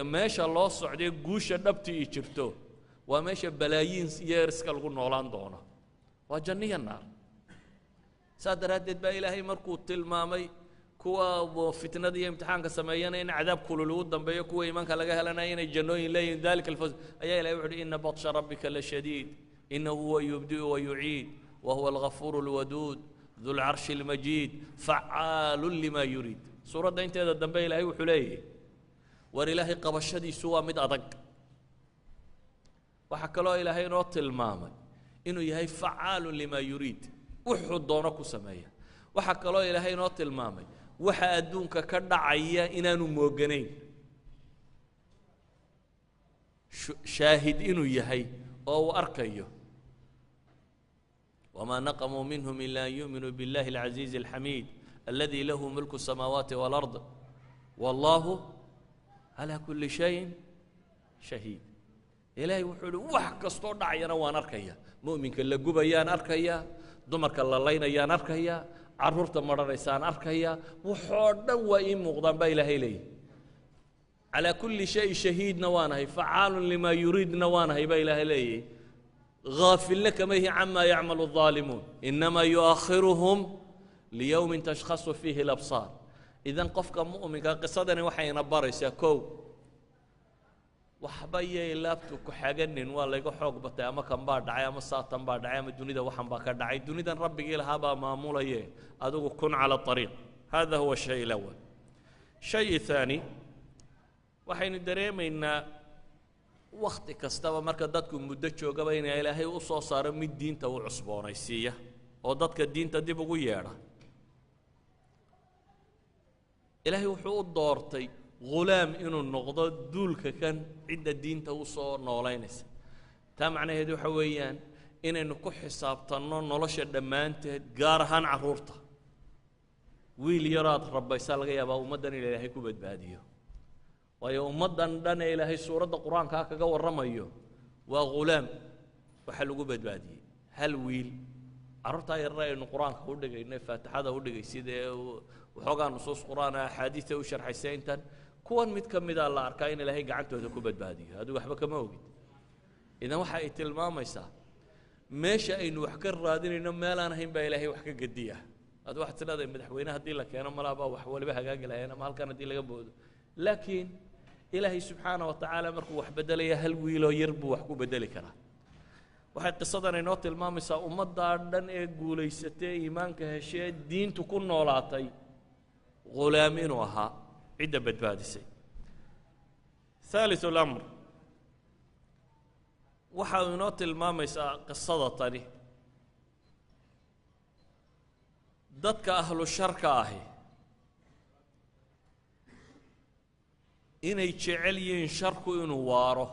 meesha loo socday guusha dhabtii ay jirto waa meesha balaayiin yeerska lagu noolaan doono waa janniya naar saadaradeed baa ilaahay markuu tilmaamay kuwa fitnada iyo imtixaanka sameeyana in cadaab kulul ugu dambeeyo kuwa iimaanka laga helanay inay jannooyin leeyihiin dalika alfawz ayaa ilaahay wuxuu inna batsha rabbika la shadiid innahu huwa yubdi'u wa yu'id wa huwa al-ghafuru al-wadud ذو العرش المجيد فعال لما يريد سورة انت هذا الدنبي إلهي وحليه ور إلهي قبشدي سوى مد أدق وحكى له إلهي نوت المامل إنه يهي فعال لما يريد وحد دونك سمايا وحكى له إلهي نوت المامل وحا أدونك كدعيا إنانو موغنين شاهد إنه يهي أو أركيه وما نقموا منهم إلا أن يؤمنوا بالله العزيز الحميد الذي له ملك السماوات والأرض والله على كل شيء شهيد إلهي وحول وحك استور دعينا وانركيا مؤمن كلا جبيان أركيا دمر كلا لينا يان أركيا عرورت مرة إنسان أركيا وحول وإن مقدم بإلهي لي على كل شيء شهيد نوانه فعال لما يريد نوانه بإلهي لي غافل لك ما هي عما يعمل الظالمون إنما يؤخرهم ليوم تشخص فيه الأبصار إذن قفك مؤمن قصدني وحي نبارس يا كو وحبايا لابتك حاجنن والله يقول حوق بتاع ما كان بعد عيام الساعة بعد عيام الدنيا وحن بكر دعي الدنيا ربي قال هذا معمولة يه أدوك كن على الطريق هذا هو الشيء الأول الشيء الثاني وحين الدريم إن وقت كستوى مركز دتكم مدة شوقة بين إلهي وصو صار من الدين تو عصبانة السية أو دتك الدين تدي بقويارة إلهي وحود دارتي غلام إنه النقطة دول كان عند الدين تو صار نولينس تام معناه هذو حويان إنه كح حساب طنون نلاش الدمانت جارهن عرورته ويل يراد رب يسال غيابه ومدن إلهي كوبد باديه waayo ummadan dhan ilaahay suurada quraanka kaga waramayo waa gulaam waxa lagu badbaadiyay hal wiil arrinta yarayna quraanka u dhigayna faatixada u dhigay sidee waxoogaa nusuus quraana xadiis u sharxaysa intan kuwan mid kamida la arkay in ilaahay gacantooda ku badbaadiyo adigu waxba kama ogid idan waxa ay tilmaamaysaa meesha aynu wax ka raadinayno meel aan ahayn baa ilaahay wax ka gadiya adigu waxa tiladay madaxweynaha hadii la keeno malaaba wax waliba hagaag lahayn ama halkan hadii laga boodo laakiin إلهي سبحانه وتعالى مركو وحبدل يا هل ويلو يربو وحكو بدل كرا وحي قصدنا نوت المامسة أمد داردن إيقو ليستي إيمانك هالشيء دين تكون نولاتي غلامين وها عدة بدبادسي ثالث الأمر وحي نوت المامسة قصدتني ضدك أهل الشركة أهي inay jecel yihiin sharku inuu waaro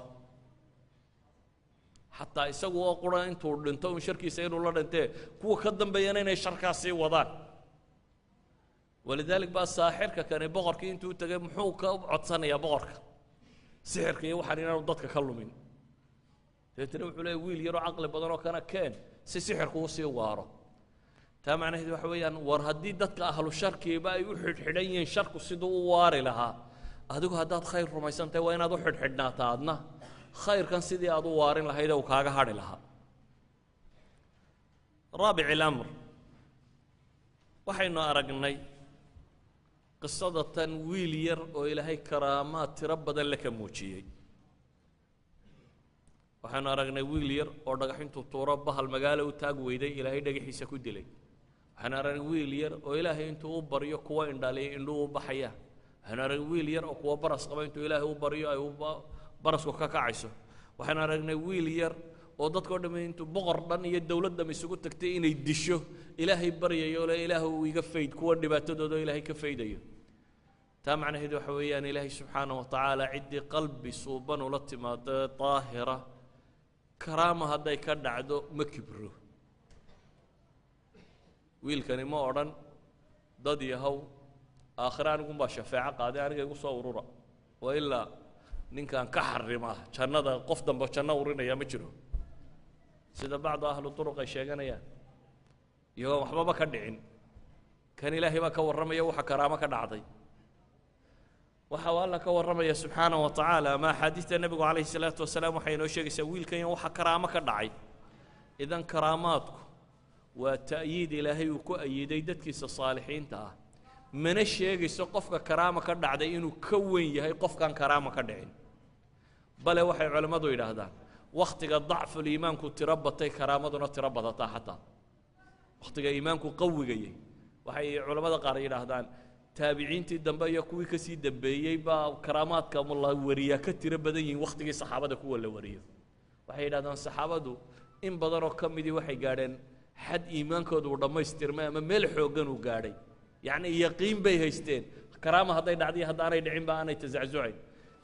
xataa isagoo qoran intuu dhinto sharkiisa inuu la dhintee kuwa ka dambeeyana inay sharkaasi wadaan walidalik baa saaxirka kani boqorkii intuu tagay muxuu ka codsanayaa boqorka sixirka iyo waxaan inaanu dadka ka lumin deetana wuxuu leeyahay wiil yaroo caqli badan oo kana keen si sixirku u sii waaro taa macnaheedu waxa weeyaan war haddii dadka ahlu sharkiiba ay u xidhxidhan yihiin sharku siduu u waari lahaa adigu haddaad khayr rumaysantahay waa inaad u xidhxidhnaataa adna khayrkan sidii aad u waarin lahayd uu kaaga hadhi lahaa raabic ilamr waxaynu aragnay qisadatan wiil yar oo ilaahay karaamaad tiro badan la ka muujiyey waxaynu aragnay wiil yar oo dhagax intuu tuuro bahal magaalo u taag weyday ilaahay dhagaxiisa ku dilay waxaynu aragnay wiil yar oo ilaahay intuu u baryo kuwa indhaliyay indhuhu u baxaya waxaynu aragnay wiil yar oo kuwa baras qaba intuu ilaahay u baryo ay barasku ka kacayso waxaynu aragnay wiil yar oo dadkoo dhamay intuu boqor dhan iyo dawlad dham isugu tagtay inay disho ilaahay baryayo le ilaahu iga fayd kuwa dhibaatadooda ilaahay ka faydayo taa macnaheedu waxa weeyaan ilaahay subxaanahu watacaala ciddii qalbi suuban ula timaado daahira karaama hadday ka dhacdo ma kibro wiilkani ma odhan dad yahow aakhira anigunbaa shafeeco qaaday aniga igu soo urura wa ilaa ninkan ka xarima jannada qof dambe janno urinaya ma jiro sida bacdu ahlu turuq ay sheeganayaan iyagoo waxbaba ka dhicin kan ilaahay baa ka warramaya waxa karaamo ka dhacday waxa alla ka warramaya subxaanahu wa tacaala ama axaadiista nebigu calayhi salaatu wasalaam waxay inoo sheegaysaa wiilkan in waxa karaamo ka dhacay idan karaamaadku waa ta'yiid ilaahay uu ku ayiday dadkiisa saalixiinta ah mana sheegayso qofka karaama ka dhacday inuu ka weyn yahay qofkan karaama ka dhicin bale waxay culimmadu yidhaahdaan wakhtiga dacful iimaanku tiro batay karaamaduna tiro badataa xataa wakhtiga iimaanku qawigayay waxay culimmada qaar yidhaahdaan taabiciintii dambe iyo kuwii ka sii dambeeyey baa karaamaadka la wariyaa ka tiro badan yihiin wakhtigii saxaabada kuwa la wariyo waxay yidhahdaan saxaabadu in badanoo ka midii waxay gaadheen xad iimaankooda uu dhammaystirmay ama meel xooggan uu gaadhay yacni yaqiin bay haysteen karaama hadday dhacday haddaanay dhicin ba aanay tazaczucayn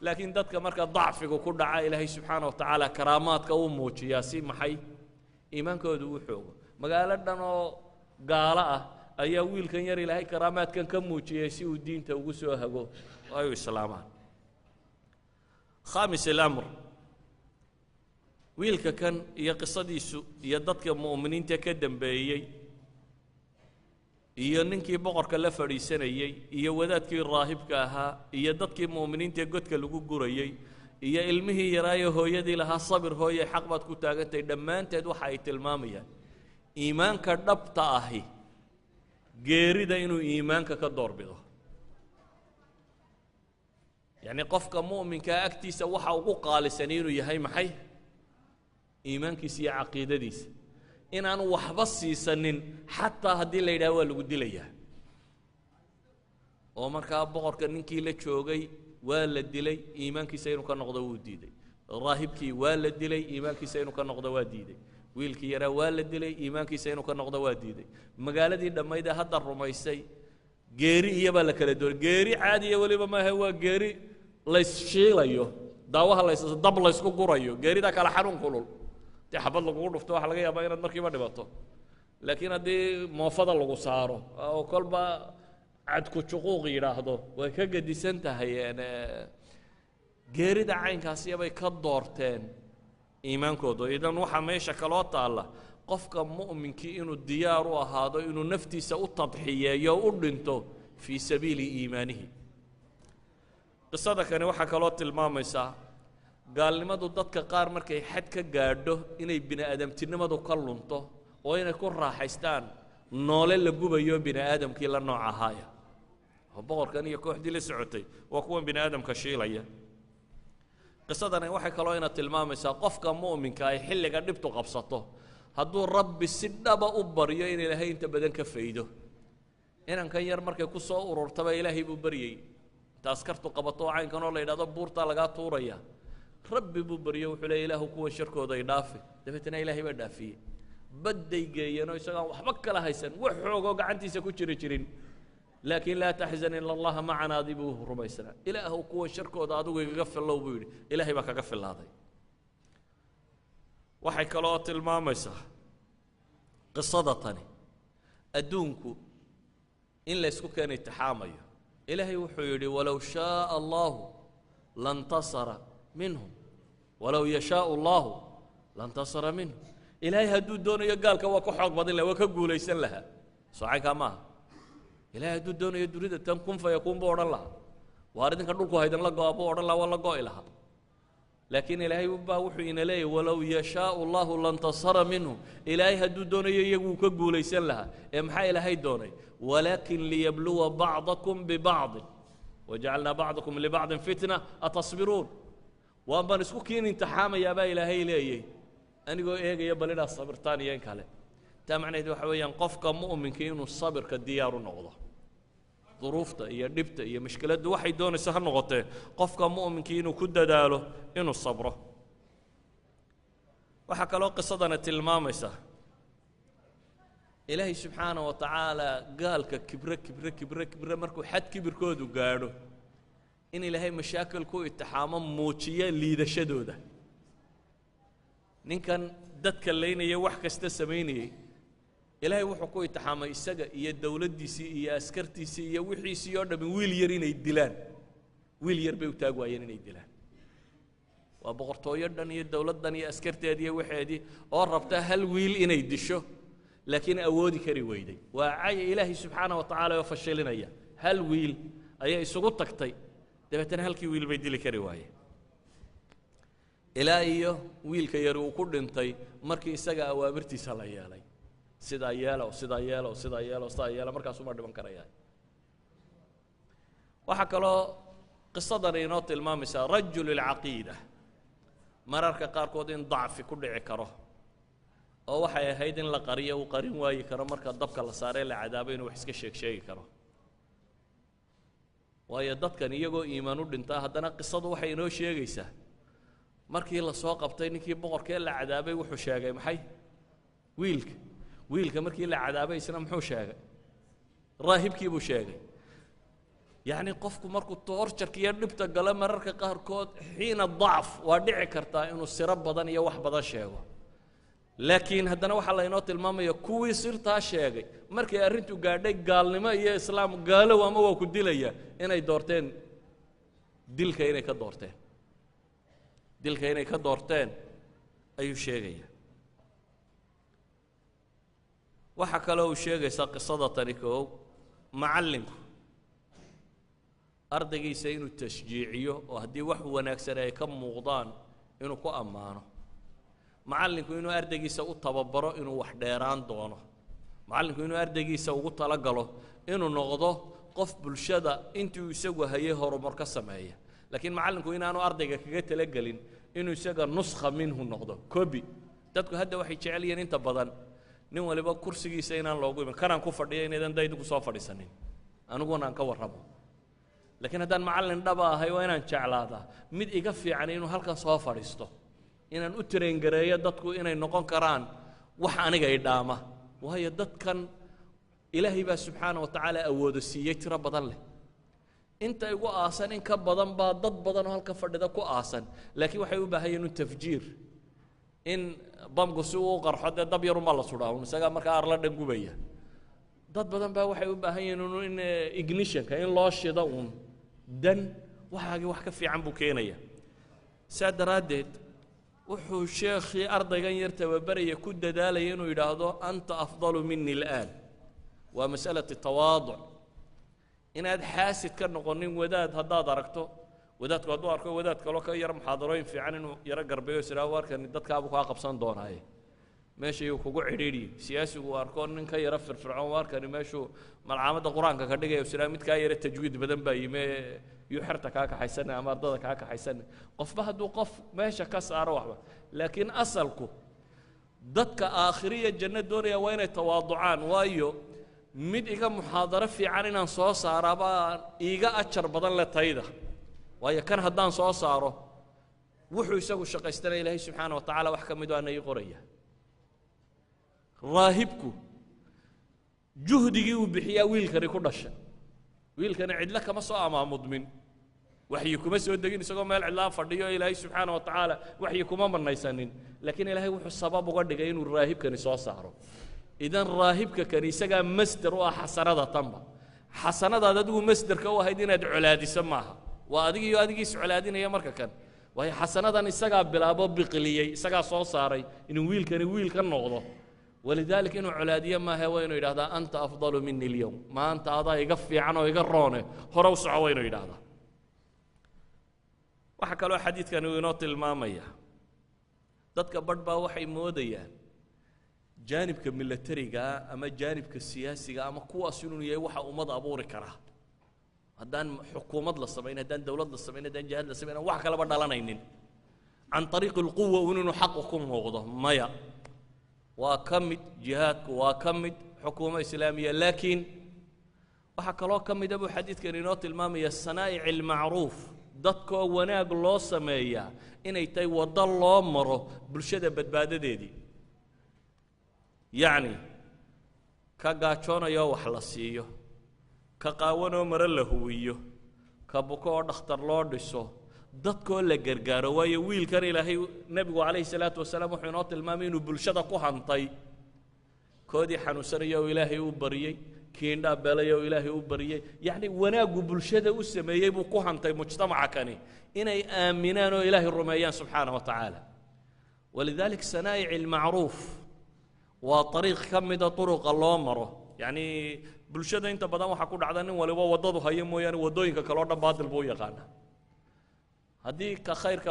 laakiin dadka marka dacfigu ku dhaca ilaahay subxaana wa tacaala karaamaadka uu muujiyaa si maxay iimaankooda uu xoogo magaalo dhan oo gaalo ah ayaa wiilkan yar ilaahay karaamaadkan ka muujiyey si uu diinta ugu soo hago oo ay u islaamaan khamis alamr wiilka kan iyo qisadiisu iyo dadka mu'miniinta ka dambeeyey iyo ninkii boqorka la fadhiisanayey iyo wadaadkii raahibka ahaa iyo dadkii mu'miniinta godka lagu gurayey iyo ilmihii yaraayo hooyadii lahaa sabir hooye xaq baad ku taagantahay dhammaanteed waxa ay tilmaamayaan iimaanka dhabta ahi geerida inuu iimaanka ka doorbido yacni qofka mu'minkaa agtiisa waxa ugu qaalisanay inuu yahay maxay iimaankiisa iyo caqiidadiisa inaanu waxba siisanin xataa haddii la yidhaha waa lagu dilayaa oo markaa boqorka ninkii la joogay waa la dilay iimaankiisa inuu ka noqdo wuu diiday raahibkii waa la dilay iimaankiisa inuu ka noqdo waa diiday wiilkii yaraa waa la dilay iimaankiisa inuu ka noqdo waa diiday magaaladii dhammayd ee hadda rumaysay geeri iyabaa la kala doonay geeri caadiya weliba maaha waa geeri layshiilayo daawaha dab laysku gurayo geeridaa kale xanuun kulul dee xabad lagugu dhufto waxa laga yaabaa inaad markiiba dhibato laakiin haddii moofada lagu saaro oo kolba cadku juquuq yidhaahdo way ka gedisan tahay geerida caynkaasiyabay ka doorteen iimaankooda idan waxaa meesha kaloo taalla qofka mu'minkii inuu diyaar u ahaado inuu naftiisa u tadxiyeeyo u dhinto fii sabiili iimaanihi qisada kani waxaa kaloo tilmaamaysaa gaalnimadu dadka qaar markay xad ka gaadho inay bini aadamtinimadu ka lunto oo inay ku raaxaystaan noole la gubayo bini aadamkii la nooc ahaaya oo boqorkan iyo kooxdii la socotay waa kuwan bini aadamka shiilaya qisadani waxay kaloo ina tilmaamaysaa qofka mu'minka ay xilliga dhibtu qabsato hadduu rabbi si dhaba u baryo in ilaahay inta badan ka faydo inankan yar markay ku soo ururtaba ilaahay buu baryey inta askartu qabato oo caynkan oo la yidhahdo buurtaa lagaa tuuraya rabbi buu baryo wuxuu leeya ilaahu kuwan sharkooda ay dhaafi dabeetana ilaahay baa dhaafiyey badday geeyeenoo isagaan waxba kala haysan wax xoogoo gacantiisa ku jirin laakiin laa taxzan ila allaha macanaa dii buu rumaysnaa ilaahu kuwan sharkooda adigu igaga fillow buu yidhi ilaahay baa kaga fillaaday waxay kaloo tilmaamaysaa qisada tani adduunku in laysku keena itixaamayo ilaahay wuxuu yidhi walow shaaa allahu lantasara minhum walow yashaau allahu lantasara minhum ilaahay hadduu doonayo gaalka waa ka xoog badin laha waa ka guulaysan lahaa soo caynkaa maaha ilaahay hadduu doonayo dunida tan kun fayakuun buu odhan lahaa waar idinka dhulku haydan la go-a buu odhan lahaa waa la go'i lahaa laakiin ilaahay baa wuxuu ina leeyahy walow yashaau allahu lantasara minhum ilaahay hadduu doonayo iyaguu ka guulaysan lahaa ee maxaa ilaahay doonay walaakin liyabluwa bacdakum bibacdin wajacalnaa bacdakum libacdin fitna atasbiruun waan baan isku kiin imtixaamayaa baa ilaahay leeyay anigoo eegaya bal inaad sabirtaan iyo in kale taa macnaheed waxa weeyaan qofka mu'minka inuu sabirka diyaar u noqdo duruufta iyo dhibta iyo mushkiladdu waxay doonaysa ha noqotee qofka mu'minkii inuu ku dadaalo inuu sabro waxaa kaloo qisadana tilmaamaysaa ilaahay subxaanaه wa tacaala gaalka kibre markuu xad kibirkoodu gaadho in ilaahay mashaakil ku itixaamo muujiya liidashadooda ninkan dadka laynaya wax kasta samaynayay ilaahay wuxuu ku itixaamay isaga iyo dowladdiisii iyo askartiisii iyo wixiisii oo dhammi wiil yar inay dilaan wiil yar bay u taag waayeen inay dilaan waa boqortooyo dhan iyo dowlad dhan iyo askarteedii iyo waxeedii oo rabta hal wiil inay disho laakiin awoodi kari weyday waa cay ilaahay subxaanaه wa tacaala oo fashilinaya hal wiil ayaa isugu tagtay dabeetana halkii wiil bay dili kari waayeen ilaa iyo wiilka yar uu ku dhintay markii isaga awaamirtiisa la yeelay sidaa yeelo sidaa yeelo sidaa yeelo sidaa yeelo markaasuma dhiman karayaan waxaa kaloo qisadan inoo tilmaamaysaa rajul alcaqiida mararka qaarkood in dacfi ku dhici karo oo waxay ahayd in la qariyo uu qarin waayi karo marka dabka la saaree la cadaabo inuu wax iska sheegi karo waayo dadkan iyagoo iimaan u dhintaa haddana qisadu waxay inoo sheegaysaa markii la soo qabtay ninkii boqorkee la cadaabay wuxuu sheegay maxay wiilka markii la cadaabay isna muxuu sheegay raahibkii buu sheegay yacni qofku markuu toorjarka iyo dhibta galo mararka qaarkood xiina dacf waa dhici kartaa inuu siro badan iyo wax badan sheego laakiin haddana waxaa laynoo tilmaamaya kuwii sirtaa sheegay markay arrintu gaadhay gaalnimo iyo islaam gaalow ama waa ku dilaya inay doorteen dilka inay ka doorteen ayuu sheegaya waxaa kaloo uu sheegaysaa qisada tani koow macallinku ardaygiisa inuu tashjiiciyo oo haddii wax wanaagsan ay ka muuqdaan inuu ku ammaano macallinku inuu ardaygiisa u tababaro inuu wax dheeraan doono macallinku inuu ardaygiisa ugu talagalo inuu noqdo qof bulshada intuu isagu hayay horumar ka sameeya laakiin macallinku inaanu ardayga kaga talagelin inuu isaga nuskha minhu noqdo copy dadku hadda waxay jecel yihiin inta badan nin waliba kursigiisa inaan loogu iman kanaan ku fadhiyo inaydan daydu ku soo fadhiisanin aniguna aan ka warramo laakiin haddaan macallin dhaba ahay waa inaan jeclaadaa mid iga fiican inuu halkan soo fadhiisto inaan u tareyngareeyo dadku inay noqon karaan wax aniga i dhaama waayo dadkan ilaahay baa subxaana wa tacaala awoodo siiyey tiro badan leh inta igu aasan in ka badan baa dad badan oo halka fadhida ku aasan laakiin waxay u baahan yihiin tafjiir in bamku si uu qarxo dee dab yarunbaa la sudhaa isagaa markaa arla dhan gubaya dad badan baa waxay u baahan yihiin in ignitionka in loo shido uun dan waxaagii wax ka fiican buu keenaya saa daraaddeed wuxuu sheekhii ardaygan yar tababaraya ku dadaalaya inuu yidhaahdo anta afdalu mini al'aan waa mas'alati tawaaduc inaad xaasid ka noqonin wadaad haddaad aragto wadaadku hadduu arko wadaad kaloo ka yar muxaadarooyin fiican inuu yaro garbeeyo siraa warkani dadkaabu kaa qabsan doonaaye meeshayuu kugu cidhiidhiyey siyaasigu arko nin ka yaro firfircoon warkani meeshuu malcaamadda qur-aanka ka dhigayo siraa mid kaa yaro tajwiid badan baa yime yuu xerta kaa kaxaysana ama ardada kaa kaxaysana qofba hadduu qof meesha ka saaro waxba laakiin asalku dadka aakhiriya janno doonaya waa inay tawaaducaan waayo mid iga muxaadaro fiican inaan soo saaraa baa iiga ajar badan le tayda waayo kan haddaan soo saaro wuxuu isagu shaqaystana ilaahay subxaana wa tacaala wax ka mid waana ii qoraya raahibku juhdigii uu bixiyaa wiilkani ku dhashay wiilkani cidlo kama soo amaamudmin waxyi kuma soo degin isagoo meel cidlaa fadhiyo ilaahay subxaana wa tacaala waxyi kuma manaysanin laakiin ilaahay wuxuu sabab uga dhigay inuu raahibkani soo saaro idan raahibka kani isagaa masder u ah xasanada tanba xasanadaad adigu masderka u ahayd inaad colaadiso maaha waa adigiiyo adigiis colaadinaya marka kan waayo xasanadan isagaa bilaabo biqliyey isagaa soo saaray inuu wiilkani wiil ka noqdo walidaalika inuu colaadiyo maaha waa inuu yidhahdaa anta afdalu mini alyowm maanta adaa iga fiican oo iga roone hore u soco waa inuu yidhahdaa waxaa kaloo xadiidkani uu inoo tilmaamaya dadka badh baa waxay moodayaan jaanibka milatariga ama jaanibka siyaasiga ama kuwaas inuu yahay waxa ummad abuuri karaa haddaan xukuumad la samayn haddaan dowlad la samayn haddaan jihaad la samayn wax kalaba dhalanaynin can ariiqi alquwa un inuu xaqu ku muuqdo maya waa ka mid jihaadku waa ka mid xukuumo islaamiya laakiin waxaa kaloo ka mida buu xadiidkan inoo tilmaamaya sanaa'ic almacruuf dadkoo wanaag loo sameeyaa inay tahay waddo loo maro bulshada badbaadadeedii yacni ka gaajoonayoo wax la siiyo ka qaawanoo mare la huwiyo ka buko oo dhakhtar loo dhiso dadkoo la gargaaro waayo wiilkan ilaahay nebigu calayhi salaatu wasalaam wuxuu inoo tilmaamay inuu bulshada ku hantay koodii xanuunsanaya oo ilaahay u bariyey kiindhaa beelaya oo ilaahay u bariyey yacni wanaaggu bulshada u sameeyey buu ku hantay mujtamaca kani inay aaminaan oo ilaahay rumeeyaan subxaana wa tacaala walidaalika sanaa'ic almacruuf waa ariiq ka mida uruqa loo maro yacni bulshada inta badan waxaa ku dhacda nin waliba waddadu hayo mooyaane waddooyinka kaleo dhan baadil buu u yaqaana haddii ka khayrka